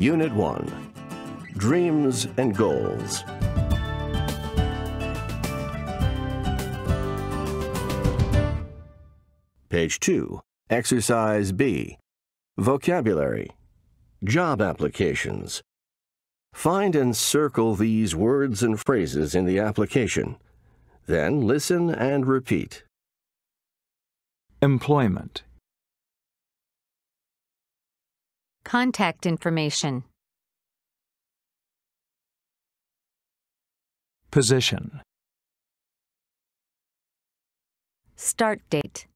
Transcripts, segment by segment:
Unit 1, Dreams and Goals. Page 2, Exercise B, Vocabulary, Job Applications. Find and circle these words and phrases in the application. Then listen and repeat. Employment. Contact information. Position. Start date.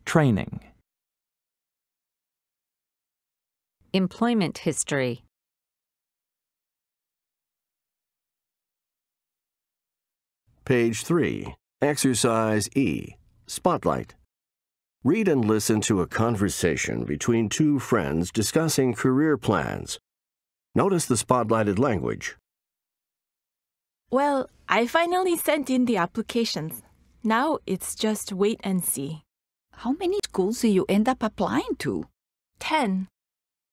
Training. Employment history. Page 3, Exercise E, Spotlight. Read and listen to a conversation between two friends discussing career plans. Notice the spotlighted language. Well, I finally sent in the applications. Now it's just wait and see. How many schools do you end up applying to? 10.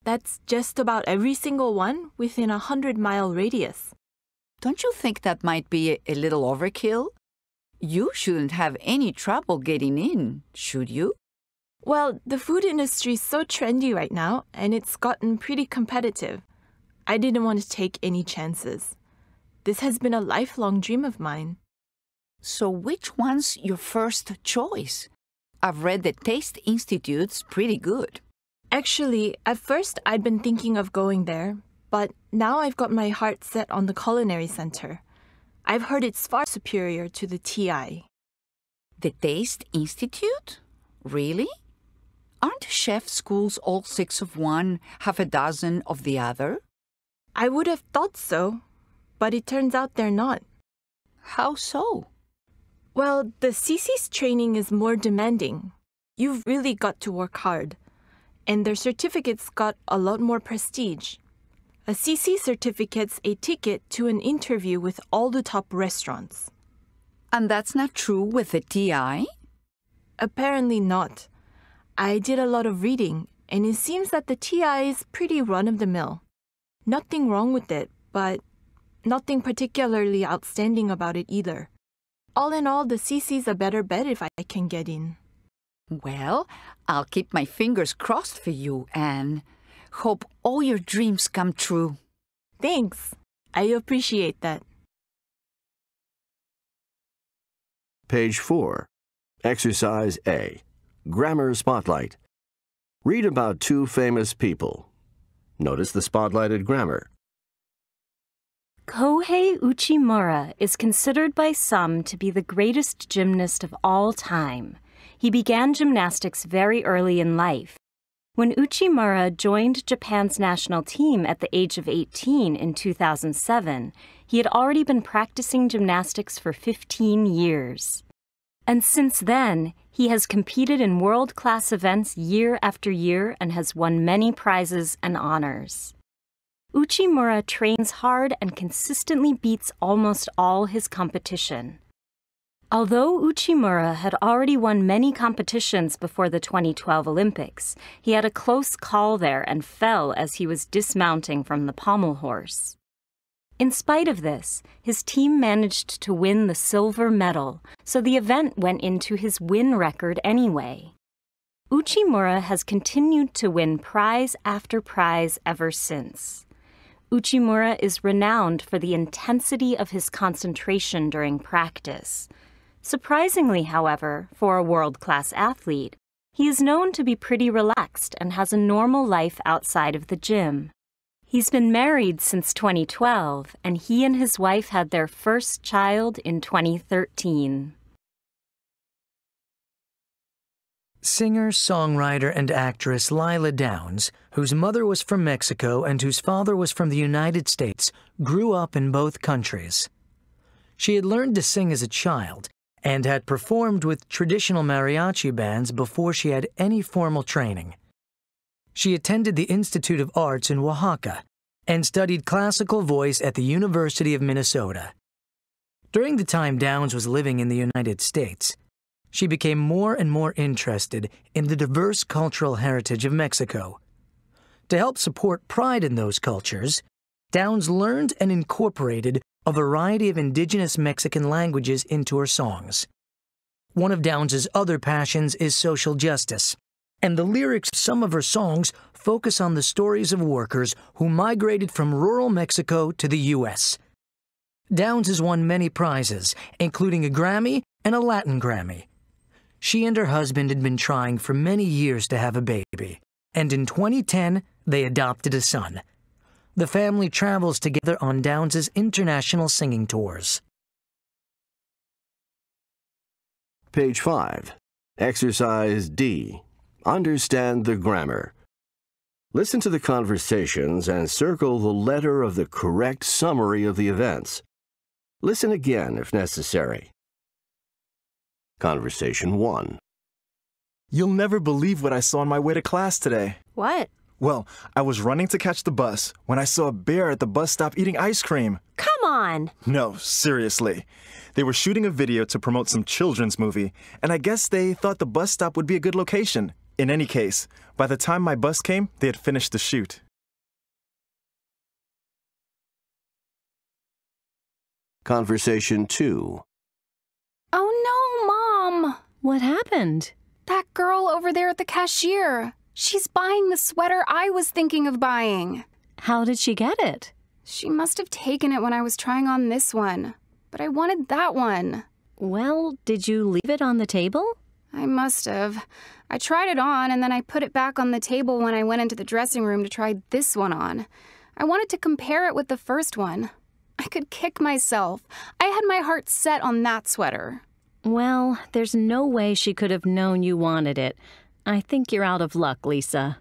That's just about every single one within a 100-mile radius. Don't you think that might be a little overkill? You shouldn't have any trouble getting in, should you? Well, the food industry is so trendy right now, and it's gotten pretty competitive. I didn't want to take any chances. This has been a lifelong dream of mine. So which one's your first choice? I've read the Taste Institute's pretty good. Actually, at first I'd been thinking of going there, but now I've got my heart set on the Culinary Center. I've heard it's far superior to the TI. The Taste Institute? Really? Aren't chef schools all 6 of one, half a dozen of the other? I would have thought so, but it turns out they're not. How so? Well, the CC's training is more demanding. You've really got to work hard. And their certificates got a lot more prestige. A CC certificate's a ticket to an interview with all the top restaurants. And that's not true with the TI? Apparently not. I did a lot of reading, and it seems that the TI is pretty run-of-the-mill. Nothing wrong with it, but nothing particularly outstanding about it either. All in all, the CC's a better bet if I can get in. Well, I'll keep my fingers crossed for you, Anne. Hope all your dreams come true. Thanks. I appreciate that. Page 4, Exercise A, Grammar Spotlight. Read about two famous people. Notice the spotlighted grammar. Kohei Uchimura is considered by some to be the greatest gymnast of all time. He began gymnastics very early in life. When Uchimura joined Japan's national team at the age of 18 in 2007, he had already been practicing gymnastics for 15 years. And since then, he has competed in world-class events year after year and has won many prizes and honors. Uchimura trains hard and consistently beats almost all his competition. Although Uchimura had already won many competitions before the 2012 Olympics, he had a close call there and fell as he was dismounting from the pommel horse. In spite of this, his team managed to win the silver medal, so the event went into his win record anyway. Uchimura has continued to win prize after prize ever since. Uchimura is renowned for the intensity of his concentration during practice. Surprisingly, however, for a world-class athlete, he is known to be pretty relaxed and has a normal life outside of the gym. He's been married since 2012, and he and his wife had their first child in 2013. Singer, songwriter, and actress Lila Downs, whose mother was from Mexico and whose father was from the United States, grew up in both countries. She had learned to sing as a child and had performed with traditional mariachi bands before she had any formal training. She attended the Institute of Arts in Oaxaca and studied classical voice at the University of Minnesota. During the time Downs was living in the United States, she became more and more interested in the diverse cultural heritage of Mexico, To help support pride in those cultures, Downs learned and incorporated a variety of indigenous Mexican languages into her songs. One of Downs's other passions is social justice, and the lyrics of some of her songs focus on the stories of workers who migrated from rural Mexico to the U.S. Downs has won many prizes, including a Grammy and a Latin Grammy. She and her husband had been trying for many years to have a baby, and in 2010, they adopted a son. The family travels together on Downs's international singing tours. Page 5. Exercise D. Understand the grammar. Listen to the conversations and circle the letter of the correct summary of the events. Listen again if necessary. Conversation 1. You'll never believe what I saw on my way to class today. What? Well, I was running to catch the bus when I saw a bear at the bus stop eating ice cream. Come on! No, seriously. They were shooting a video to promote some children's movie, and I guess they thought the bus stop would be a good location. In any case, by the time my bus came, they had finished the shoot. Conversation 2. Oh no, Mom! What happened? That girl over there at the cashier. She's buying the sweater I was thinking of buying. How did she get it? She must have taken it when I was trying on this one. But I wanted that one. Well, did you leave it on the table? I must have. I tried it on and then I put it back on the table when I went into the dressing room to try this one on. I wanted to compare it with the first one. I could kick myself. I had my heart set on that sweater. Well, there's no way she could have known you wanted it. I think you're out of luck, Lisa.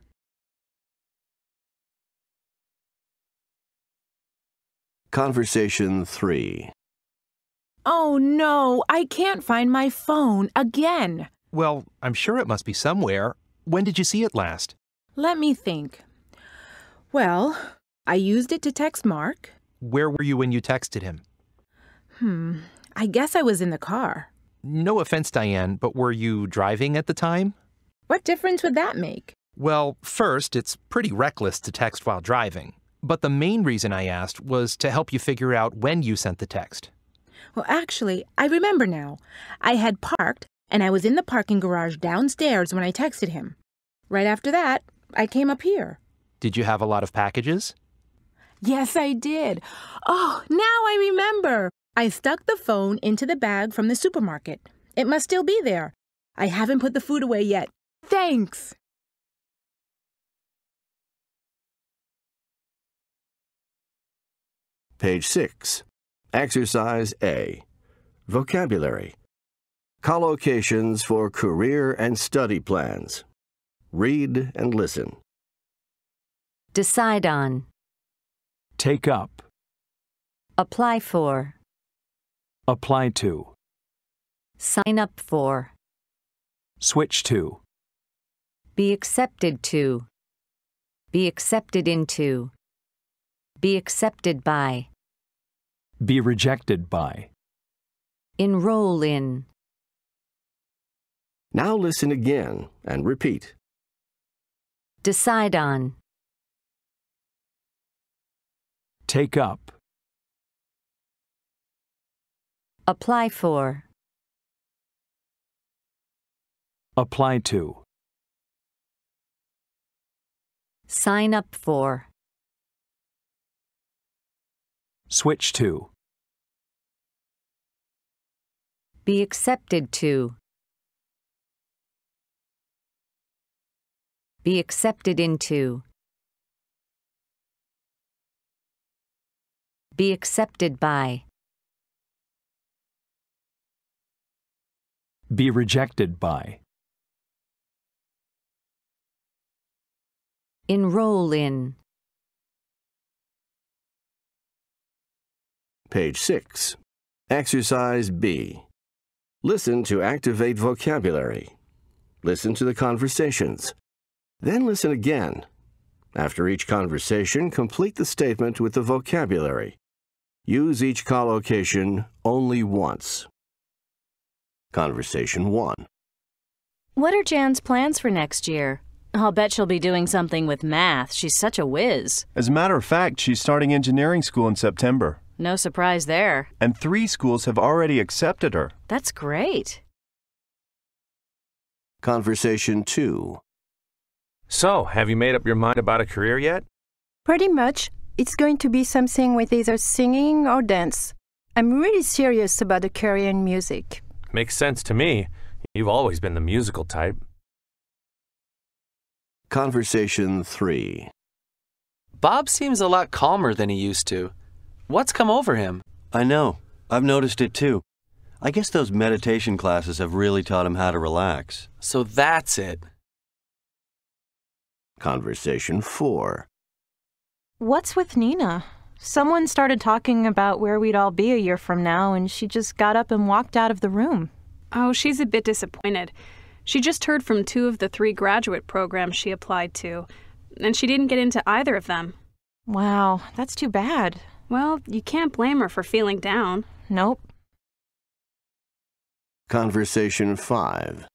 Conversation 3. Oh no, I can't find my phone again. Well, I'm sure it must be somewhere. When did you see it last? Let me think. Well, I used it to text Mark. Where were you when you texted him? I guess I was in the car. No offense, Diane, but were you driving at the time? What difference would that make? Well, first, it's pretty reckless to text while driving. But the main reason I asked was to help you figure out when you sent the text. Well, actually, I remember now. I had parked, and I was in the parking garage downstairs when I texted him. Right after that, I came up here. Did you have a lot of packages? Yes, I did. Oh, now I remember. I stuck the phone into the bag from the supermarket. It must still be there. I haven't put the food away yet. Thanks. Page 6. Exercise A. Vocabulary. Collocations for career and study plans. Read and listen. Decide on. Take up. Apply for. Apply to. Sign up for. Switch to. Be accepted to. Be accepted into. Be accepted by. Be rejected by. Enroll in. Now listen again and repeat. Decide on. Take up. Apply for. Apply to. Sign up for. Switch to. Be accepted to. Be accepted into. Be accepted by. Be rejected by. Enroll in. Page 6. Exercise B. Listen to activate vocabulary. Listen to the conversations. Then listen again. After each conversation, complete the statement with the vocabulary. Use each collocation only once. Conversation 1. What are Jan's plans for next year? I'll bet she'll be doing something with math. She's such a whiz. As a matter of fact, she's starting engineering school in September. No surprise there. And 3 schools have already accepted her. That's great. Conversation 2. So, have you made up your mind about a career yet? Pretty much. It's going to be something with either singing or dance. I'm really serious about a career in music. Makes sense to me. You've always been the musical type. Conversation 3. Bob seems a lot calmer than he used to. What's come over him? I know. I've noticed it too. I guess those meditation classes have really taught him how to relax. So that's it. Conversation 4. What's with Nina? Someone started talking about where we'd all be a year from now, and she just got up and walked out of the room. Oh, she's a bit disappointed. She just heard from 2 of the 3 graduate programs she applied to, and she didn't get into either of them. Wow, that's too bad. Well, you can't blame her for feeling down. Nope. Conversation 5.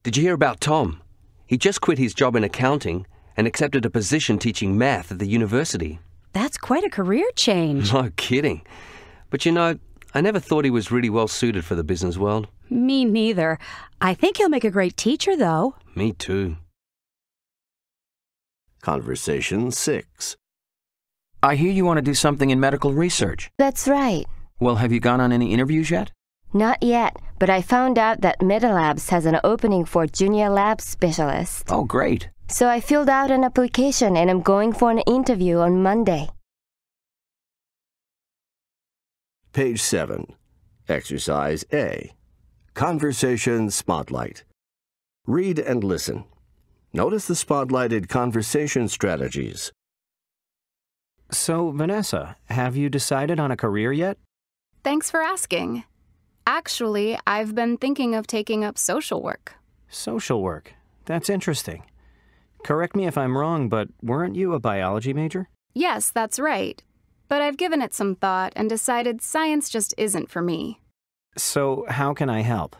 Did you hear about Tom? He just quit his job in accounting and accepted a position teaching math at the university. That's quite a career change. No kidding. But you know, I never thought he was really well suited for the business world. Me neither. I think he'll make a great teacher, though. Me too. Conversation 6. I hear you want to do something in medical research. That's right. Well, have you gone on any interviews yet? Not yet, but I found out that Medilabs has an opening for junior lab specialist. Oh, great. So I filled out an application and I'm going for an interview on Monday. Page 7. Exercise A. Conversation Spotlight. Read and listen. Notice the spotlighted conversation strategies. So, Vanessa, have you decided on a career yet? Thanks for asking. Actually, I've been thinking of taking up social work. Social work. That's interesting. Correct me if I'm wrong, but weren't you a biology major? Yes, that's right. But I've given it some thought and decided science just isn't for me. So, how can I help?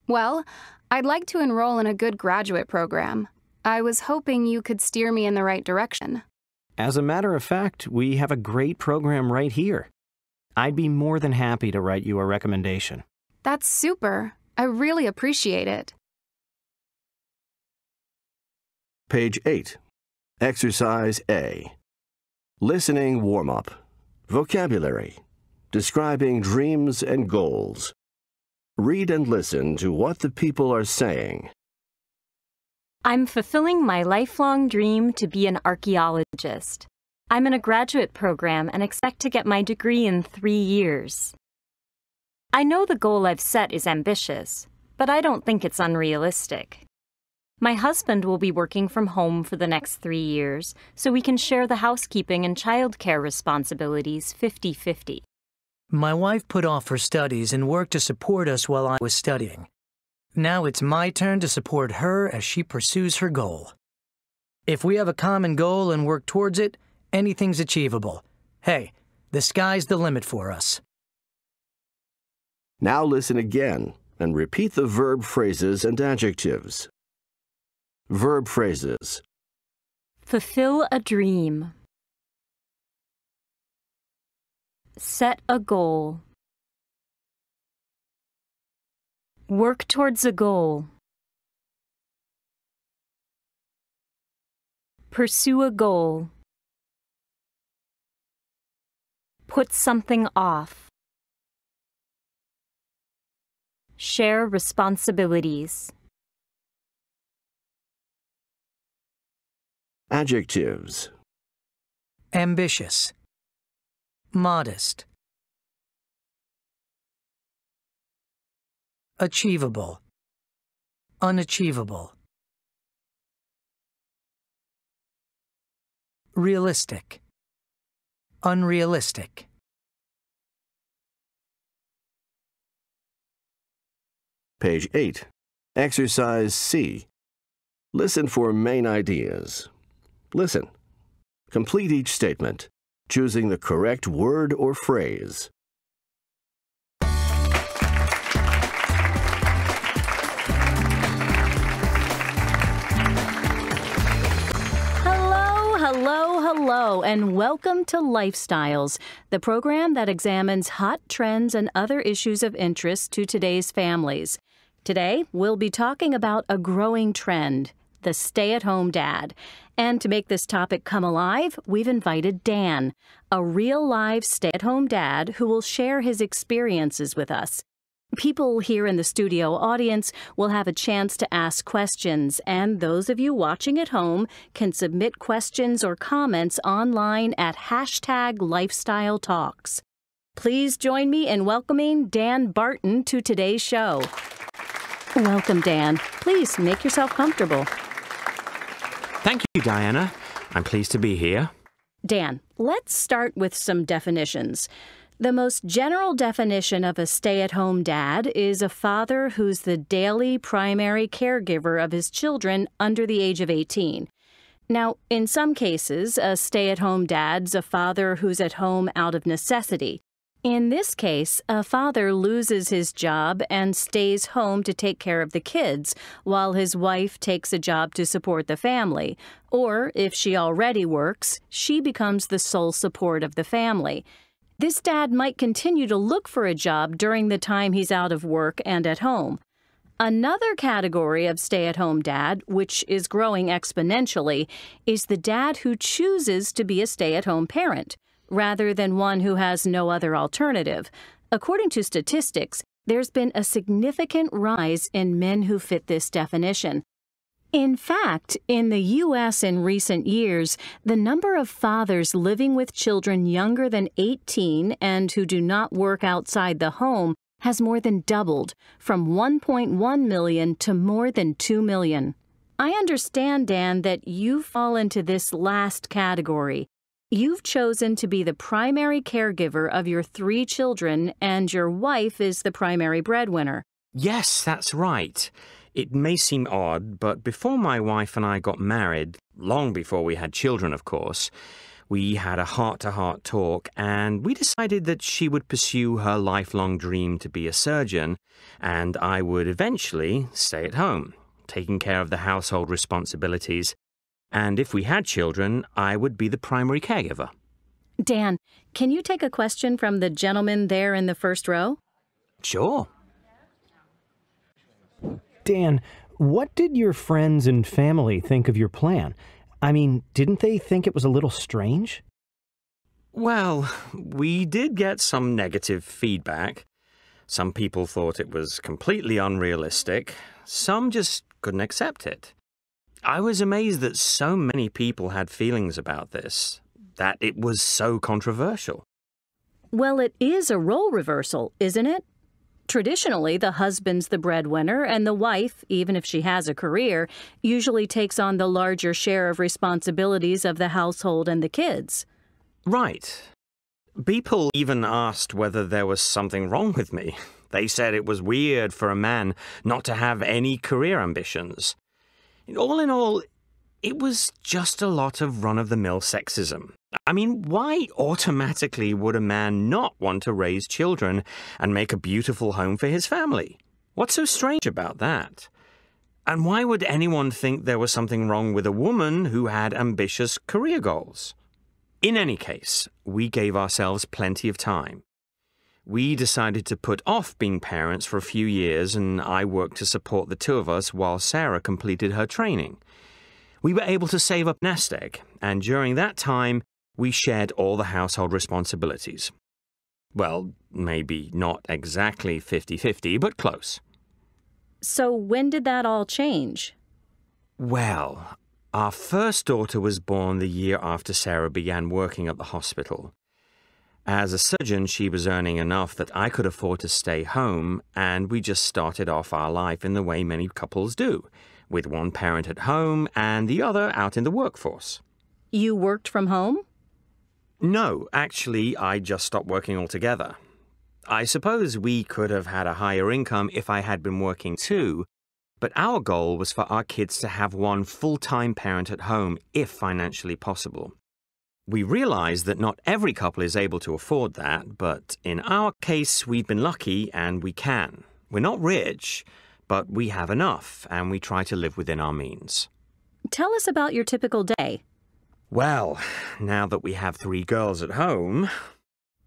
Well, I'd like to enroll in a good graduate program. I was hoping you could steer me in the right direction. As a matter of fact, we have a great program right here. I'd be more than happy to write you a recommendation. That's super. I really appreciate it. Page 8. Exercise A. Listening warm-up. Vocabulary. Describing dreams and goals. Read and listen to what the people are saying. I'm fulfilling my lifelong dream to be an archaeologist. I'm in a graduate program and expect to get my degree in 3 years. I know the goal I've set is ambitious, but I don't think it's unrealistic. My husband will be working from home for the next 3 years, so we can share the housekeeping and childcare responsibilities 50-50. My wife put off her studies and worked to support us while I was studying. Now it's my turn to support her as she pursues her goal. If we have a common goal and work towards it, anything's achievable. Hey, the sky's the limit for us. Now listen again and repeat the verb phrases and adjectives. Verb phrases. Fulfill a dream. Set a goal. Work towards a goal. Pursue a goal. Put something off. Share responsibilities. Adjectives. Ambitious. Modest. Achievable. Unachievable. Realistic. Unrealistic. Page 8. Exercise C. Listen for main ideas. Listen. Complete each statement, choosing the correct word or phrase. Hello, hello, and welcome to Lifestyles, the program that examines hot trends and other issues of interest to today's families. Today, we'll be talking about a growing trend, the stay-at-home dad. And to make this topic come alive, we've invited Dan, a real live stay-at-home dad who will share his experiences with us. People here in the studio audience will have a chance to ask questions, and those of you watching at home can submit questions or comments online at #LifestyleTalks. Please join me in welcoming Dan Barton to today's show. Welcome, Dan. Please make yourself comfortable. Thank you, Diana. I'm pleased to be here. Dan, let's start with some definitions. The most general definition of a stay-at-home dad is a father who's the daily primary caregiver of his children under the age of 18. Now, in some cases, a stay-at-home dad's a father who's at home out of necessity. In this case, a father loses his job and stays home to take care of the kids, while his wife takes a job to support the family. Or, if she already works, she becomes the sole support of the family. This dad might continue to look for a job during the time he's out of work and at home. Another category of stay-at-home dad, which is growing exponentially, is the dad who chooses to be a stay-at-home parent, rather than one who has no other alternative. According to statistics, there's been a significant rise in men who fit this definition. In fact, in the U.S. in recent years, the number of fathers living with children younger than 18 and who do not work outside the home has more than doubled, from 1.1 million to more than 2 million. I understand, Dan, that you fall into this last category. You've chosen to be the primary caregiver of your 3 children, and your wife is the primary breadwinner. Yes, that's right. It may seem odd, but before my wife and I got married, long before we had children, of course, we had a heart-to-heart talk, and we decided that she would pursue her lifelong dream to be a surgeon, and I would eventually stay at home, taking care of the household responsibilities. And if we had children, I would be the primary caregiver. Dan, can you take a question from the gentleman there in the first row? Sure. Dan, what did your friends and family think of your plan? I mean, didn't they think it was a little strange? Well, we did get some negative feedback. Some people thought it was completely unrealistic. Some just couldn't accept it. I was amazed that so many people had feelings about this, that it was so controversial. Well, it is a role reversal, isn't it? Traditionally, the husband's the breadwinner, and the wife, even if she has a career, usually takes on the larger share of responsibilities of the household and the kids. Right. People even asked whether there was something wrong with me. They said it was weird for a man not to have any career ambitions. All in all, it was just a lot of run-of-the-mill sexism. I mean, why automatically would a man not want to raise children and make a beautiful home for his family? What's so strange about that? And why would anyone think there was something wrong with a woman who had ambitious career goals? In any case, we gave ourselves plenty of time. We decided to put off being parents for a few years, and I worked to support the 2 of us while Sarah completed her training. We were able to save up nest egg, and during that time, we shared all the household responsibilities. Well, maybe not exactly 50-50, but close. So when did that all change? Well, our first daughter was born the year after Sarah began working at the hospital. As a surgeon, she was earning enough that I could afford to stay home, and we just started off our life in the way many couples do, with one parent at home and the other out in the workforce. You worked from home? No, actually, I just stopped working altogether. I suppose we could have had a higher income if I had been working too, but our goal was for our kids to have one full-time parent at home if financially possible. We realize that not every couple is able to afford that, but in our case, we've been lucky and we can. We're not rich, but we have enough, and we try to live within our means. Tell us about your typical day. Well, now that we have 3 girls at home...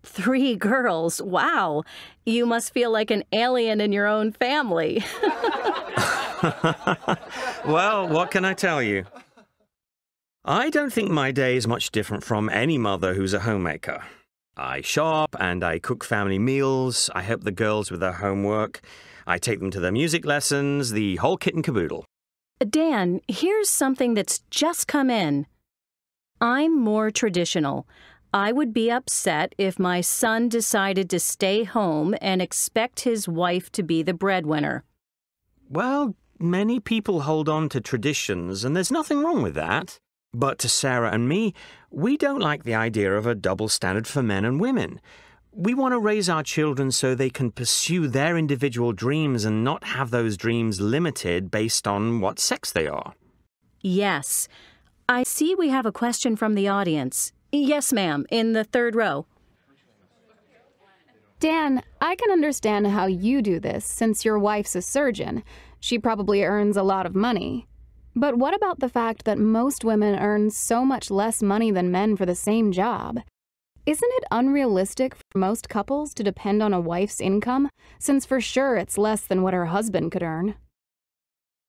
3 girls? Wow. You must feel like an alien in your own family. Well, what can I tell you? I don't think my day is much different from any mother who's a homemaker. I shop and I cook family meals, I help the girls with their homework, I take them to their music lessons, the whole kit and caboodle. Dan, here's something that's just come in. I'm more traditional. I would be upset if my son decided to stay home and expect his wife to be the breadwinner. Well, many people hold on to traditions, and there's nothing wrong with that. But to Sarah and me, we don't like the idea of a double standard for men and women. We want to raise our children so they can pursue their individual dreams and not have those dreams limited based on what sex they are. Yes. I see we have a question from the audience. Yes, ma'am, in the 3rd row. Dan, I can understand how you do this since your wife's a surgeon. She probably earns a lot of money. But what about the fact that most women earn so much less money than men for the same job? Isn't it unrealistic for most couples to depend on a wife's income, since for sure it's less than what her husband could earn?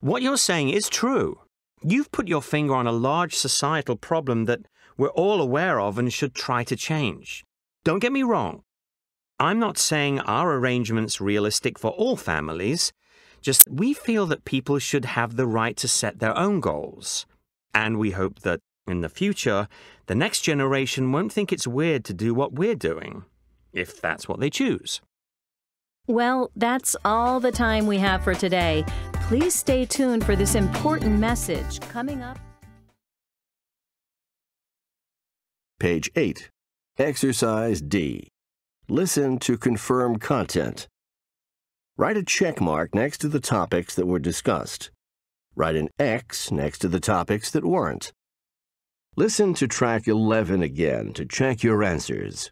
What you're saying is true. You've put your finger on a large societal problem that we're all aware of and should try to change. Don't get me wrong. I'm not saying our arrangement's realistic for all families. Just we feel that people should have the right to set their own goals. And we hope that, in the future, the next generation won't think it's weird to do what we're doing, if that's what they choose. Well, that's all the time we have for today. Please stay tuned for this important message coming up. Page 8. Exercise D. Listen to confirm content. Write a check mark next to the topics that were discussed. Write an X next to the topics that weren't. Listen to track 11 again to check your answers.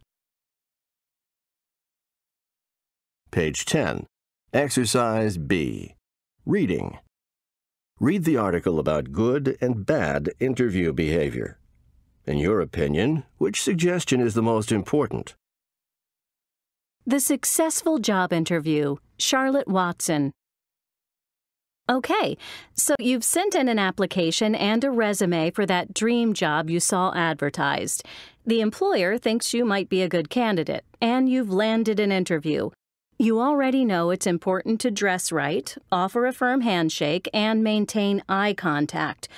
Page 10. Exercise B. Reading. Read the article about good and bad interview behavior. In your opinion, which suggestion is the most important? The successful job interview, Charlotte Watson. Okay, so you've sent in an application and a resume for that dream job you saw advertised. The employer thinks you might be a good candidate, and you've landed an interview. You already know it's important to dress right, offer a firm handshake, and maintain eye contact.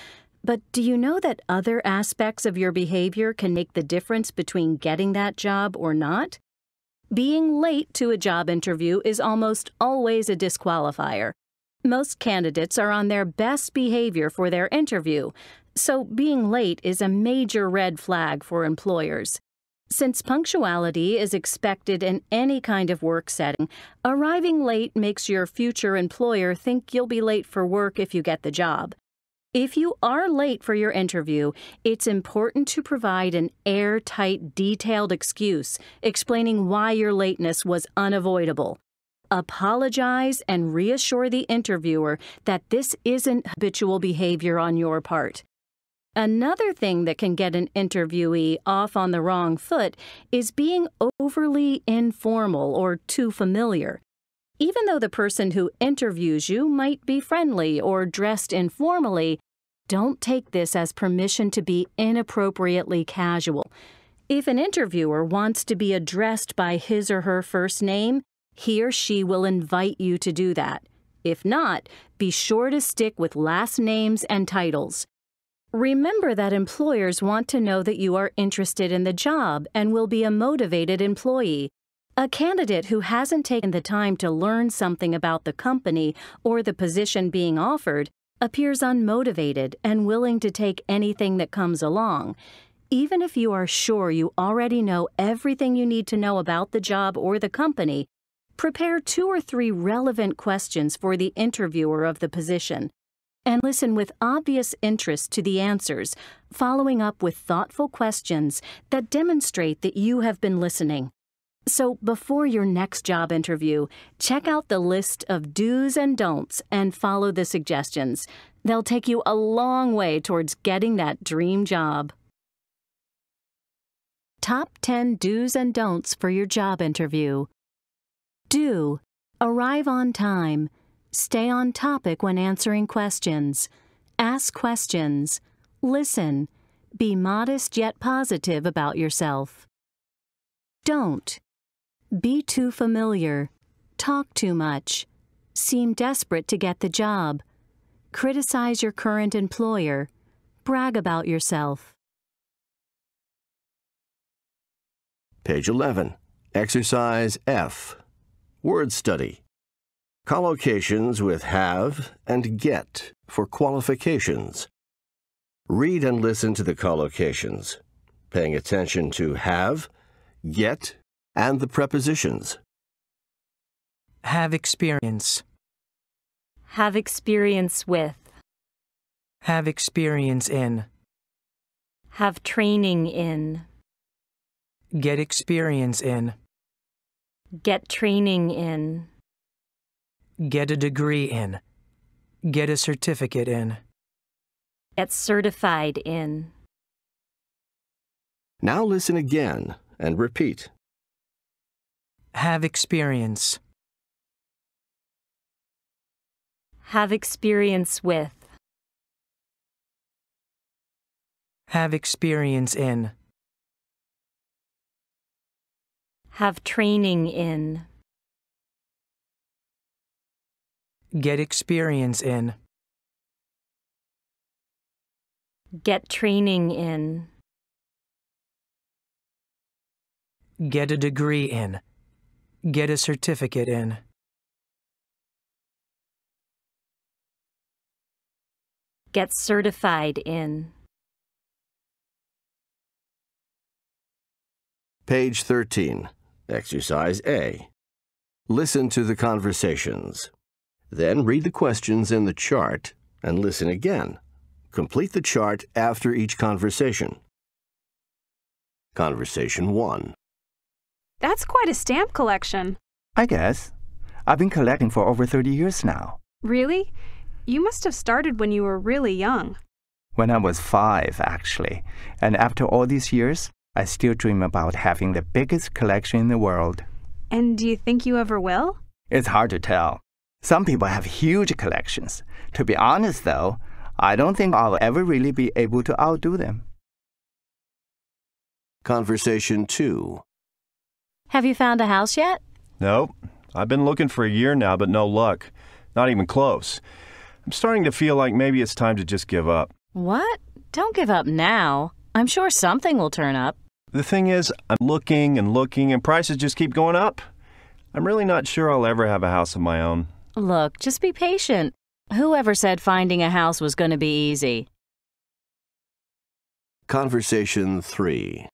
But do you know that other aspects of your behavior can make the difference between getting that job or not? Being late to a job interview is almost always a disqualifier. Most candidates are on their best behavior for their interview, so being late is a major red flag for employers. Since punctuality is expected in any kind of work setting, arriving late makes your future employer think you'll be late for work if you get the job. If you are late for your interview, it's important to provide an airtight, detailed excuse explaining why your lateness was unavoidable. Apologize and reassure the interviewer that this isn't habitual behavior on your part. Another thing that can get an interviewee off on the wrong foot is being overly informal or too familiar. Even though the person who interviews you might be friendly or dressed informally, don't take this as permission to be inappropriately casual. If an interviewer wants to be addressed by his or her first name, he or she will invite you to do that. If not, be sure to stick with last names and titles. Remember that employers want to know that you are interested in the job and will be a motivated employee. A candidate who hasn't taken the time to learn something about the company or the position being offered appears unmotivated and willing to take anything that comes along. Even if you are sure you already know everything you need to know about the job or the company, prepare 2 or 3 relevant questions for the interviewer of the position. And listen with obvious interest to the answers, following up with thoughtful questions that demonstrate that you have been listening. So before your next job interview, check out the list of do's and don'ts and follow the suggestions. They'll take you a long way towards getting that dream job. Top 10 do's and don'ts for your job interview. Do. Arrive on time. Stay on topic when answering questions. Ask questions. Listen. Be modest yet positive about yourself. Don't. Be too familiar. Talk too much. Seem desperate to get the job. Criticize your current employer. Brag about yourself. Page 11. Exercise F. Word study. Collocations with have and get for qualifications. Read and listen to the collocations, paying attention to have, get, and the prepositions. Have experience. Have experience with. Have experience in. Have training in. Get experience in. Get training in. Get a degree in. Get a certificate in. Get certified in. Now listen again and repeat. Have experience. Have experience with. Have experience in. Have training in. Get experience in. Get training in. Get a degree in. Get a certificate in. Get certified in. Page 13. Exercise A. Listen to the conversations. Then read the questions in the chart and listen again. Complete the chart after each conversation. Conversation 1. That's quite a stamp collection. I guess. I've been collecting for over 30 years now. Really? You must have started when you were really young. When I was 5, actually. And after all these years, I still dream about having the biggest collection in the world. And do you think you ever will? It's hard to tell. Some people have huge collections. To be honest, though, I don't think I'll ever really be able to outdo them. Conversation 2. Have you found a house yet? Nope. I've been looking for a year now, but no luck. Not even close. I'm starting to feel like maybe it's time to just give up. What? Don't give up now. I'm sure something will turn up. The thing is, I'm looking and prices just keep going up. I'm really not sure I'll ever have a house of my own. Look, just be patient. Whoever said finding a house was going to be easy? Conversation 3.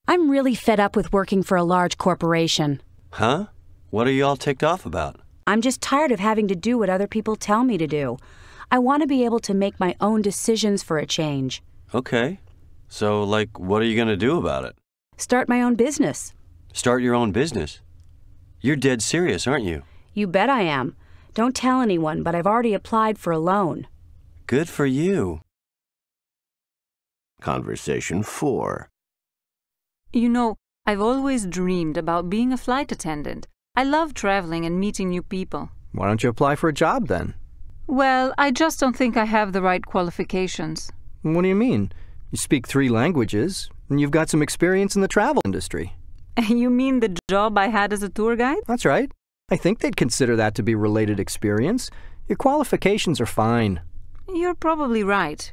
I'm really fed up with working for a large corporation. Huh? What are you all ticked off about? I'm just tired of having to do what other people tell me to do. I want to be able to make my own decisions for a change. Okay. So, what are you going to do about it? Start my own business. Start your own business? You're dead serious, aren't you? You bet I am. Don't tell anyone, but I've already applied for a loan. Good for you. Conversation 4. You know, I've always dreamed about being a flight attendant. I love traveling and meeting new people. Why don't you apply for a job then? Well, I just don't think I have the right qualifications. What do you mean? You speak 3 languages, and you've got some experience in the travel industry. You mean the job I had as a tour guide? That's right. I think they'd consider that to be related experience. Your qualifications are fine. You're probably right.